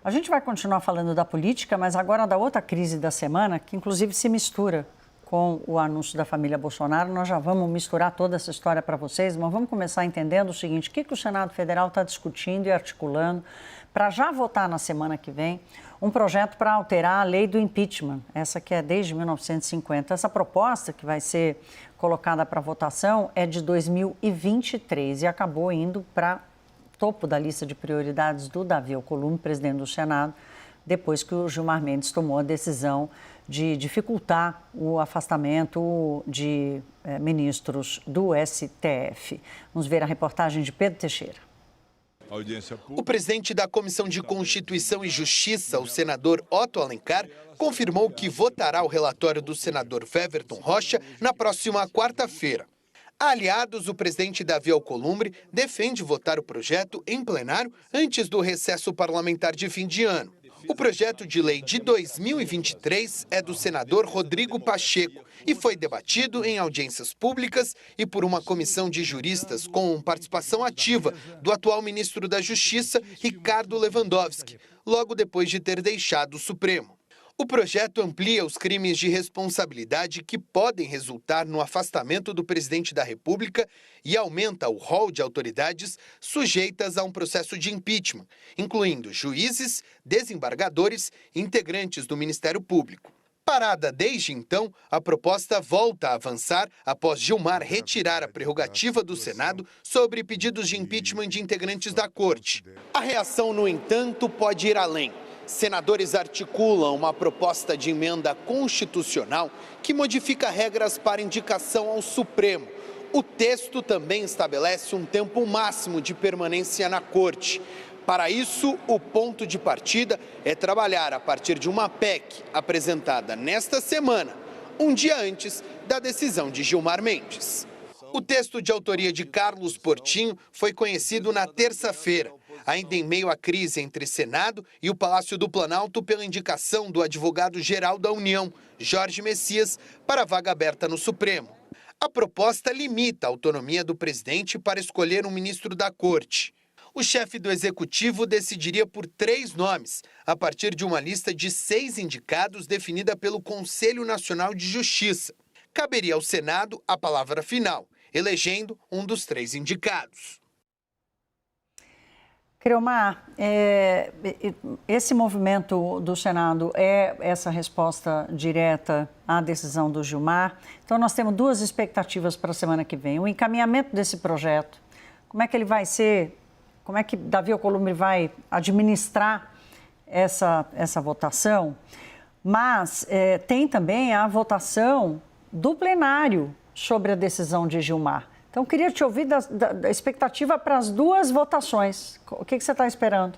A gente vai continuar falando da política, mas agora da outra crise da semana, que inclusive se mistura com o anúncio da família Bolsonaro. Nós já vamos misturar toda essa história para vocês, mas vamos começar entendendo o seguinte: o que o Senado Federal está discutindo e articulando para já votar na semana que vem um projeto para alterar a lei do impeachment, essa que é desde 1950. Essa proposta que vai ser colocada para votação é de 2023 e acabou indo para topo da lista de prioridades do Davi Alcolumbre, presidente do Senado, depois que o Gilmar Mendes tomou a decisão de dificultar o afastamento de ministros do STF. Vamos ver a reportagem de Pedro Teixeira. O presidente da Comissão de Constituição e Justiça, o senador Otto Alencar, confirmou que votará o relatório do senador Weverton Rocha na próxima quarta-feira. Aliados, o presidente Davi Alcolumbre defende votar o projeto em plenário antes do recesso parlamentar de fim de ano. O projeto de lei de 2023 é do senador Rodrigo Pacheco e foi debatido em audiências públicas e por uma comissão de juristas com participação ativa do atual ministro da Justiça, Ricardo Lewandowski, logo depois de ter deixado o Supremo. O projeto amplia os crimes de responsabilidade que podem resultar no afastamento do presidente da República e aumenta o rol de autoridades sujeitas a um processo de impeachment, incluindo juízes, desembargadores e integrantes do Ministério Público. Parada desde então, a proposta volta a avançar após Gilmar retirar a prerrogativa do Senado sobre pedidos de impeachment de integrantes da Corte. A reação, no entanto, pode ir além. Senadores articulam uma proposta de emenda constitucional que modifica regras para indicação ao Supremo. O texto também estabelece um tempo máximo de permanência na Corte. Para isso, o ponto de partida é trabalhar a partir de uma PEC apresentada nesta semana, um dia antes da decisão de Gilmar Mendes. O texto de autoria de Carlos Portinho foi conhecido na terça-feira, ainda em meio à crise entre Senado e o Palácio do Planalto pela indicação do advogado-geral da União, Jorge Messias, para a vaga aberta no Supremo. A proposta limita a autonomia do presidente para escolher um ministro da Corte. O chefe do Executivo decidiria por 3 nomes, a partir de uma lista de 6 indicados definida pelo Conselho Nacional de Justiça. Caberia ao Senado a palavra final, elegendo um dos 3 indicados. Criomar, esse movimento do Senado é essa resposta direta à decisão do Gilmar. Então, nós temos 2 expectativas para a semana que vem. O encaminhamento desse projeto, como é que ele vai ser, como é que Davi Alcolumbre vai administrar essa votação, mas tem também a votação do plenário sobre a decisão de Gilmar. Então, queria te ouvir da expectativa para as 2 votações. O que você está esperando?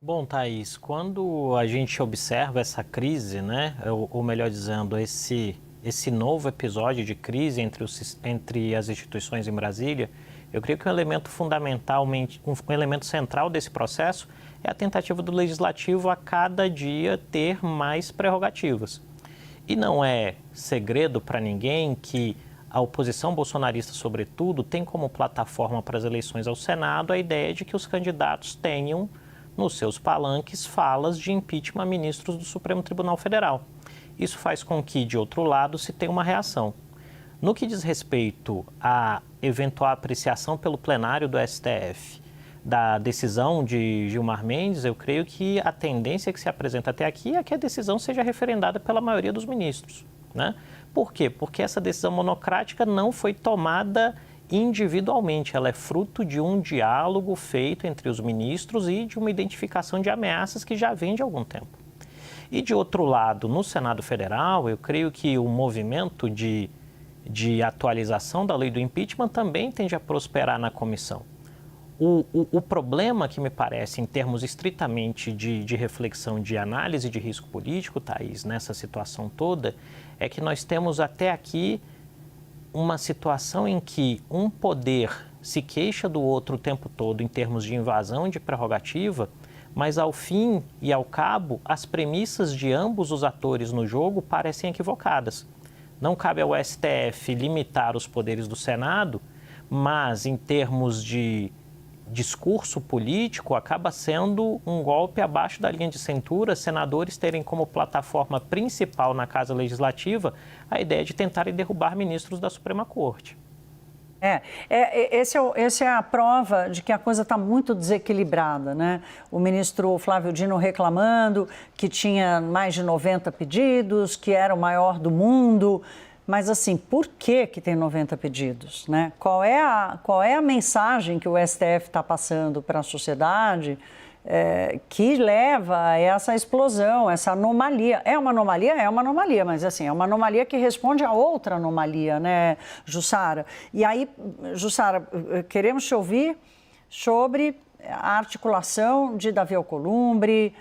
Bom, Thaís, quando a gente observa essa crise, né, ou melhor dizendo, esse novo episódio de crise entre as instituições em Brasília, eu creio que um elemento fundamentalmente, um elemento central desse processo é a tentativa do Legislativo a cada dia ter mais prerrogativas. E não é segredo para ninguém que a oposição bolsonarista, sobretudo, tem como plataforma para as eleições ao Senado a ideia de que os candidatos tenham nos seus palanques falas de impeachment a ministros do Supremo Tribunal Federal. Isso faz com que, de outro lado, se tenha uma reação. No que diz respeito à eventual apreciação pelo plenário do STF da decisão de Gilmar Mendes, eu creio que a tendência que se apresenta até aqui é que a decisão seja referendada pela maioria dos ministros, né? Por quê? Porque essa decisão monocrática não foi tomada individualmente, ela é fruto de um diálogo feito entre os ministros e de uma identificação de ameaças que já vem de algum tempo. E, de outro lado, no Senado Federal, eu creio que o movimento de atualização da lei do impeachment também tende a prosperar na comissão. O problema que me parece, em termos estritamente de reflexão, de análise de risco político, Thaís, nessa situação toda, é que nós temos até aqui uma situação em que um poder se queixa do outro o tempo todo em termos de invasão de prerrogativa, mas ao fim e ao cabo, as premissas de ambos os atores no jogo parecem equivocadas. Não cabe ao STF limitar os poderes do Senado, mas em termos de discurso político acaba sendo um golpe abaixo da linha de cintura, senadores terem como plataforma principal na Casa Legislativa a ideia de tentarem derrubar ministros da Suprema Corte. Essa é a prova de que a coisa está muito desequilibrada, né? O ministro Flávio Dino reclamando que tinha mais de 90 pedidos, que era o maior do mundo. Mas, assim, por que tem 90 pedidos, né? Qual é a mensagem que o STF está passando para a sociedade que leva a essa explosão, essa anomalia? É uma anomalia? É uma anomalia, mas, assim, é uma anomalia que responde a outra anomalia, né, Jussara? E aí, Jussara, queremos te ouvir sobre a articulação de Davi Alcolumbre,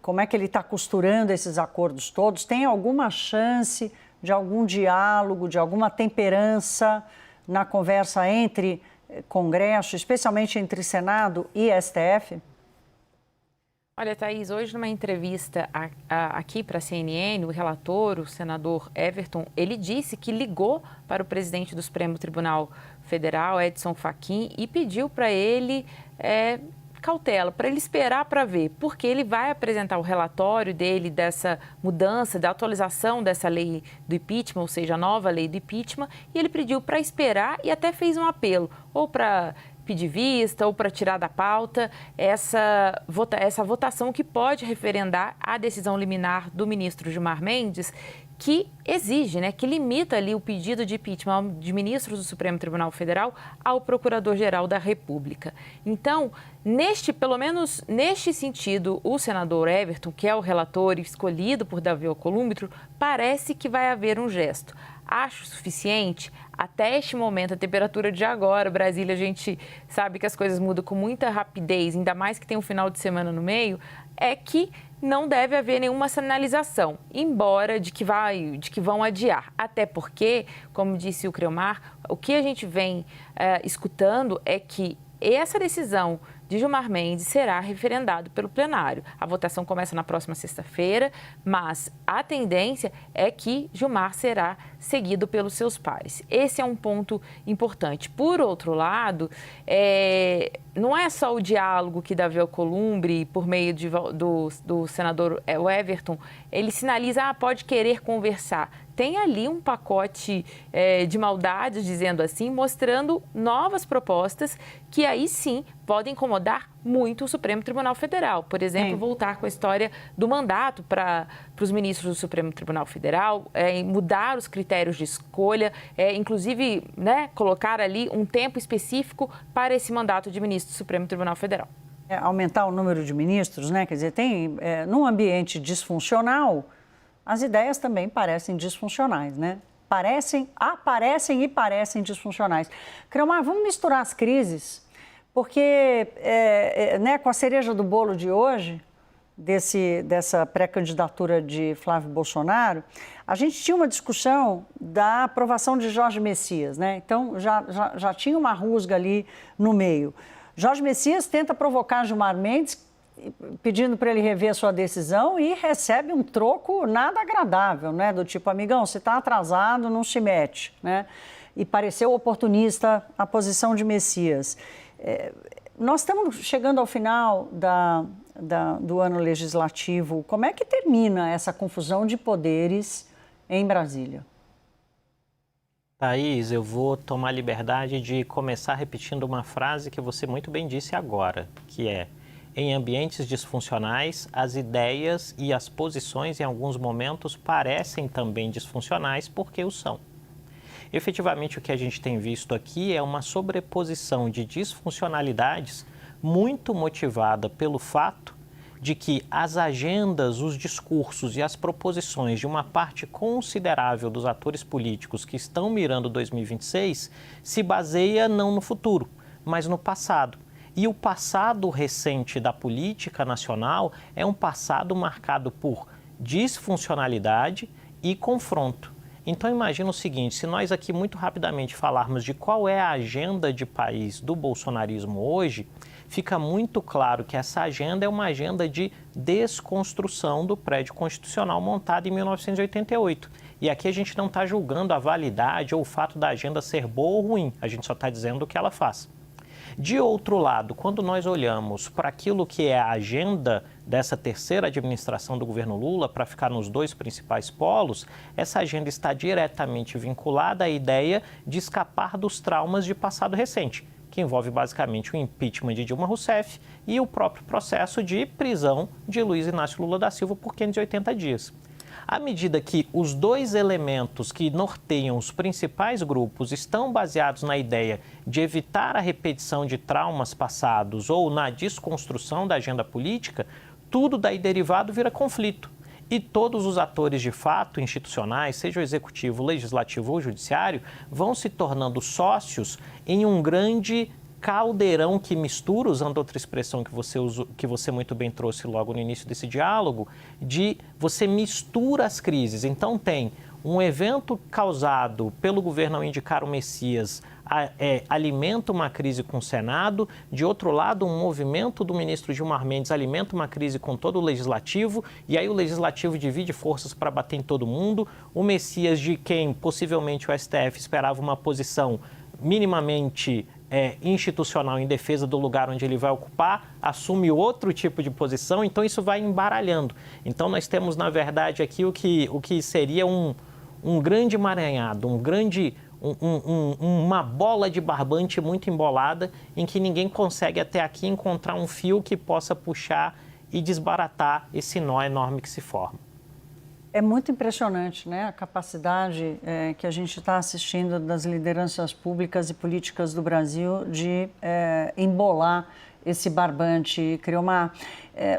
como é que ele está costurando esses acordos todos? Tem alguma chance de algum diálogo, de alguma temperança na conversa entre Congresso, especialmente entre Senado e STF? Olha, Thaís, hoje numa entrevista aqui para a CNN, o relator, o senador Everton, ele disse que ligou para o presidente do Supremo Tribunal Federal, Edson Fachin, e pediu para ele cautela, para ele esperar para ver, porque ele vai apresentar o relatório dele dessa mudança, da atualização dessa lei do impeachment, ou seja, a nova lei do impeachment, e ele pediu para esperar e até fez um apelo, ou para pedir vista ou para tirar da pauta essa votação que pode referendar a decisão liminar do ministro Gilmar Mendes, que exige, que limita ali o pedido de impeachment de ministros do Supremo Tribunal Federal ao Procurador-Geral da República. Então, pelo menos neste sentido, o senador Everton, que é o relator escolhido por Davi Alcolumbre, parece que vai haver um gesto. Acho suficiente? Até este momento, a temperatura de agora, Brasília, a gente sabe que as coisas mudam com muita rapidez, ainda mais que tem um final de semana no meio, é que não deve haver nenhuma sinalização, embora de que vão adiar. Até porque, como disse o Creomar, o que a gente vem escutando é que essa decisão de Gilmar Mendes será referendado pelo plenário. A votação começa na próxima sexta-feira, mas a tendência é que Gilmar será seguido pelos seus pares. Esse é um ponto importante. Por outro lado, não é só o diálogo que Davi Alcolumbre, por meio do senador Everton, ele sinaliza, pode querer conversar. Tem ali um pacote de maldades, dizendo assim, mostrando novas propostas que aí sim podem incomodar muito o Supremo Tribunal Federal. Por exemplo, voltar com a história do mandato para os ministros do Supremo Tribunal Federal, mudar os critérios de escolha, inclusive colocar ali um tempo específico para esse mandato de ministro do Supremo Tribunal Federal. Aumentar o número de ministros, quer dizer, num ambiente disfuncional, as ideias também parecem disfuncionais, aparecem e parecem disfuncionais. Creomar, vamos misturar as crises, porque com a cereja do bolo de hoje, dessa pré-candidatura de Flávio Bolsonaro, a gente tinha uma discussão da aprovação de Jorge Messias, Então, já tinha uma rusga ali no meio. Jorge Messias tenta provocar Gilmar Mendes, pedindo para ele rever a sua decisão e recebe um troco nada agradável, do tipo, amigão, você está atrasado, não se mete, E pareceu oportunista a posição de Messias. Nós estamos chegando ao final do ano legislativo. Como é que termina essa confusão de poderes em Brasília? Thaís, eu vou tomar a liberdade de começar repetindo uma frase que você muito bem disse agora, que é: em ambientes disfuncionais, as ideias e as posições, em alguns momentos, parecem também disfuncionais porque o são. Efetivamente, o que a gente tem visto aqui é uma sobreposição de disfuncionalidades muito motivada pelo fato de que as agendas, os discursos e as proposições de uma parte considerável dos atores políticos que estão mirando 2026 se baseia não no futuro, mas no passado. E o passado recente da política nacional é um passado marcado por disfuncionalidade e confronto. Então imagina o seguinte, se nós aqui muito rapidamente falarmos de qual é a agenda de país do bolsonarismo hoje, fica muito claro que essa agenda é uma agenda de desconstrução do prédio constitucional montado em 1988. E aqui a gente não está julgando a validade ou o fato da agenda ser boa ou ruim, a gente só está dizendo o que ela faz. De outro lado, quando nós olhamos para aquilo que é a agenda dessa terceira administração do governo Lula, para ficar nos dois principais polos, essa agenda está diretamente vinculada à ideia de escapar dos traumas de passado recente, que envolve basicamente o impeachment de Dilma Rousseff e o próprio processo de prisão de Luiz Inácio Lula da Silva por 580 dias. À medida que os dois elementos que norteiam os principais grupos estão baseados na ideia de evitar a repetição de traumas passados ou na desconstrução da agenda política, tudo daí derivado vira conflito. E todos os atores de fato institucionais, seja o executivo, o legislativo ou o judiciário, vão se tornando sócios em um grande caldeirão que mistura, usando outra expressão que você muito bem trouxe logo no início desse diálogo, de você mistura as crises. Então tem um evento causado pelo governo ao indicar o Messias, alimenta uma crise com o Senado. De outro lado, um movimento do ministro Gilmar Mendes alimenta uma crise com todo o Legislativo, e aí o Legislativo divide forças para bater em todo mundo. O Messias, de quem possivelmente o STF esperava uma posição minimamente institucional em defesa do lugar onde ele vai ocupar, assume outro tipo de posição, então isso vai embaralhando. Então nós temos, na verdade, aqui o que seria um grande emaranhado, uma bola de barbante muito embolada, em que ninguém consegue até aqui encontrar um fio que possa puxar e desbaratar esse nó enorme que se forma. É muito impressionante, né, a capacidade que a gente está assistindo das lideranças públicas e políticas do Brasil de embolar esse barbante e criar uma...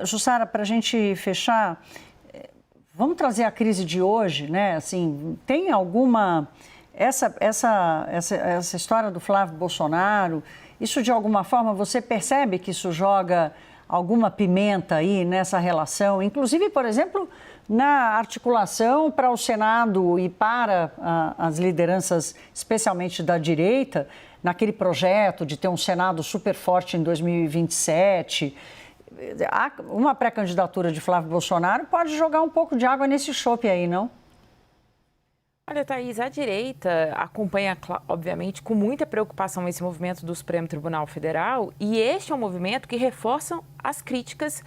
Jussara, para a gente fechar, vamos trazer a crise de hoje, né? Assim, tem alguma... Essa história do Flávio Bolsonaro, isso de alguma forma você percebe que isso joga alguma pimenta aí nessa relação? Inclusive, por exemplo, na articulação para o Senado e para as lideranças, especialmente da direita, naquele projeto de ter um Senado super forte em 2027. Uma pré-candidatura de Flávio Bolsonaro pode jogar um pouco de água nesse chope aí, não? Olha, Thaís, a direita acompanha, obviamente, com muita preocupação esse movimento do Supremo Tribunal Federal, e este é um movimento que reforça as críticas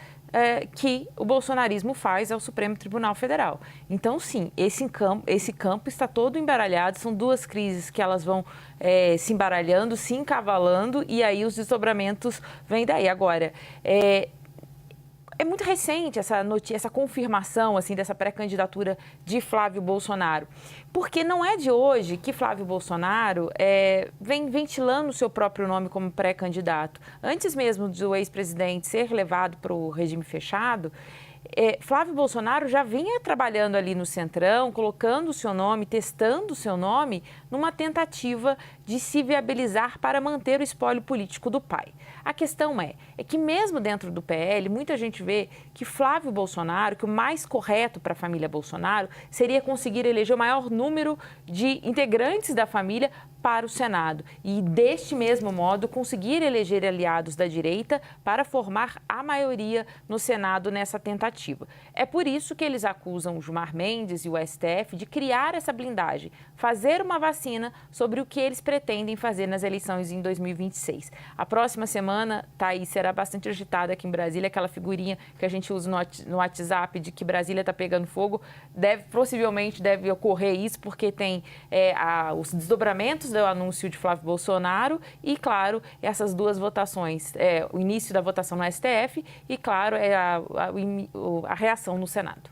que o bolsonarismo faz ao Supremo Tribunal Federal. Então, sim, esse campo está todo embaralhado, são duas crises que elas vão se embaralhando, se encavalando, e aí os desdobramentos vêm daí. Agora, é muito recente essa confirmação assim, dessa pré-candidatura de Flávio Bolsonaro, porque não é de hoje que Flávio Bolsonaro vem ventilando o seu próprio nome como pré-candidato. Antes mesmo do ex-presidente ser levado para o regime fechado, Flávio Bolsonaro já vinha trabalhando ali no Centrão, colocando o seu nome, testando o seu nome, numa tentativa de se viabilizar para manter o espólio político do pai. A questão é que mesmo dentro do PL, muita gente vê que Flávio Bolsonaro, que o mais correto para a família Bolsonaro seria conseguir eleger o maior número de integrantes da família para o Senado e, deste mesmo modo, conseguir eleger aliados da direita para formar a maioria no Senado nessa tentativa. É por isso que eles acusam o Gilmar Mendes e o STF de criar essa blindagem, fazer uma vacina sobre o que eles pretendem fazer nas eleições em 2026. A próxima semana, Thaís, será bastante agitada aqui em Brasília, aquela figurinha que a gente usa no WhatsApp de que Brasília está pegando fogo, possivelmente deve ocorrer isso, porque tem os desdobramentos do anúncio de Flávio Bolsonaro e, claro, essas duas votações, o início da votação no STF e, claro, a reação no Senado.